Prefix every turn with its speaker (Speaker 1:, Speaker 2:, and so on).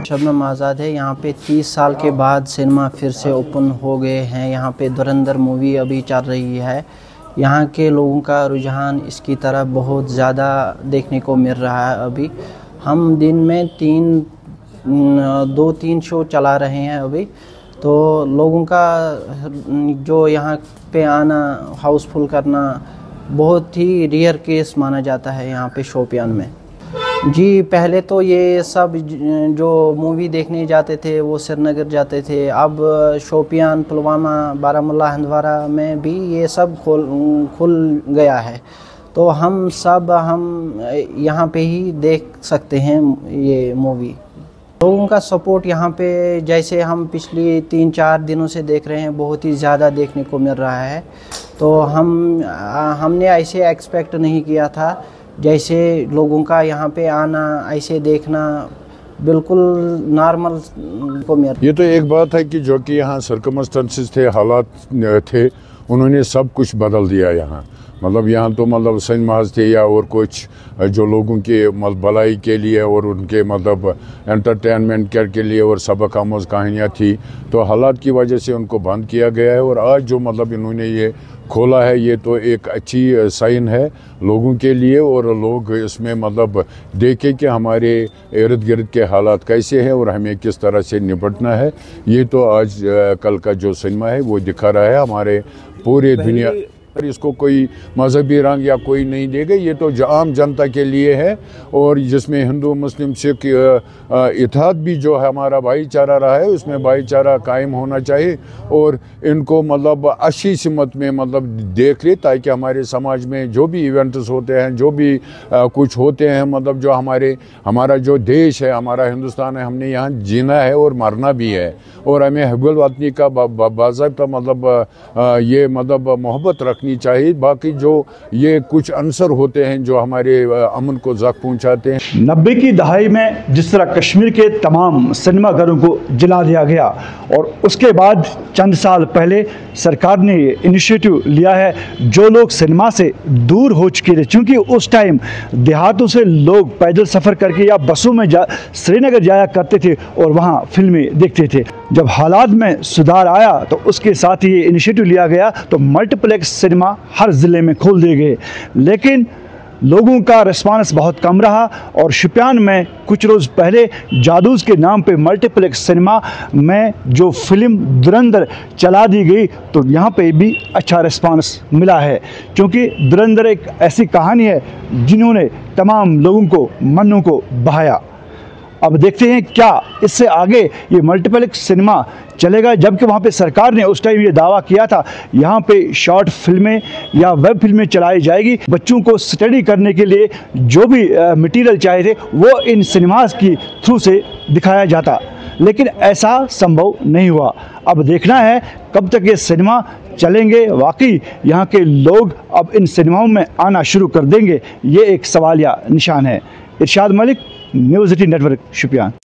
Speaker 1: शबनम आज़ाद है। यहाँ पे 30 साल के बाद सिनेमा फिर से ओपन हो गए हैं। यहाँ पे धुरंधर मूवी अभी चल रही है। यहाँ के लोगों का रुझान इसकी तरफ बहुत ज़्यादा देखने को मिल रहा है। अभी हम दिन में 2-3 शो चला रहे हैं अभी, तो लोगों का जो यहाँ पे आना, हाउसफुल करना बहुत ही रेयर केस माना जाता है यहाँ पे शोपियान में। जी, पहले तो ये सब जो मूवी देखने जाते थे वो श्रीनगर जाते थे। अब शोपियान, पुलवामा, बारामूला, हंदवारा में भी ये सब खुल गया है, तो हम यहाँ पे ही देख सकते हैं ये मूवी। लोगों का सपोर्ट यहाँ पे जैसे हम पिछले 3-4 दिनों से देख रहे हैं, बहुत ही ज़्यादा देखने को मिल रहा है। तो हमने ऐसे एक्सपेक्ट नहीं किया था, जैसे लोगों का यहाँ पे आना, ऐसे देखना बिल्कुल नॉर्मल को मिल।
Speaker 2: ये तो एक बात है कि जो कि यहाँ सर्कमस्टेंसेस थे, हालात थे, उन्होंने सब कुछ बदल दिया यहाँ। मतलब यहाँ तो मतलब सिनेमाज थे या और कुछ जो लोगों के भलाई के लिए और उनके मतलब एंटरटेनमेंट के लिए और सबक आमोज कहानियाँ थी, तो हालात की वजह से उनको बंद किया गया है। और आज जो मतलब इन्होंने ये खोला है, ये तो एक अच्छी साइन है लोगों के लिए, और लोग इसमें मतलब देखें कि हमारे इर्द गिर्द के हालात कैसे हैं और हमें किस तरह से निपटना है। ये तो आज कल का जो सिनेमा है वो दिखा रहा है हमारे पूरे दुनिया। इसको कोई मजहबी रंग या कोई नहीं देगा, ये तो आम जनता के लिए है, और जिसमें हिंदू, मुस्लिम, सिख इत्तेहाद भी जो है हमारा भाईचारा रहा है, उसमें भाईचारा कायम होना चाहिए। और इनको मतलब अच्छी सिमत में मतलब देख ले, ताकि हमारे समाज में जो भी इवेंट्स होते हैं, जो भी कुछ होते हैं, मतलब जो हमारा जो देश है, हमारा हिंदुस्तान है, हमने यहाँ जीना है और मरना भी है, और हमें हिब्बुल वतनी का बाज़ाब्ता मतलब ये मतलब मोहब्बत रखनी चाहिए। बाकी जो ये कुछ अंसर होते हैं जो हमारे अमन को ज़ख्म पहुंचाते हैं।
Speaker 3: 90 की दहाई में जिस तरह कश्मीर के तमाम सिनेमाघरों को जला दिया गया, और उसके बाद चंद साल पहले सरकार ने इनिशिएटिव लिया है, जो लोग सिनेमा से दूर हो चुके थे, चूँकि उस टाइम देहातों से लोग पैदल सफ़र करके या बसों में श्रीनगर जाया करते थे और वहाँ फिल्में देखते थे। जब हालात में सुधार आया तो उसके साथ ही ये इनिशिएटिव लिया गया, तो मल्टीप्लेक्स सिनेमा हर ज़िले में खोल दिए गए। लेकिन लोगों का रिस्पांस बहुत कम रहा, और शोपियान में कुछ रोज़ पहले जादूज़ के नाम पे मल्टीप्लेक्स सिनेमा में जो फिल्म धुरंधर चला दी गई, तो यहाँ पे भी अच्छा रिस्पांस मिला है, क्योंकि धुरंधर एक ऐसी कहानी है जिन्होंने तमाम लोगों को, मनों को बहाया। अब देखते हैं क्या इससे आगे ये मल्टीप्लेक्स सिनेमा चलेगा, जबकि वहाँ पे सरकार ने उस टाइम ये दावा किया था यहाँ पे शॉर्ट फिल्में या वेब फिल्में चलाई जाएगी। बच्चों को स्टडी करने के लिए जो भी मटेरियल चाहिए थे वो इन सिनेमाज की थ्रू से दिखाया जाता, लेकिन ऐसा संभव नहीं हुआ। अब देखना है कब तक ये सिनेमा चलेंगे, वाकई यहाँ के लोग अब इन सिनेमाओं में आना शुरू कर देंगे, ये एक सवालिया निशान है। इरशाद मलिक, न्यूज़ 18 नेटवर्क, शोपियान।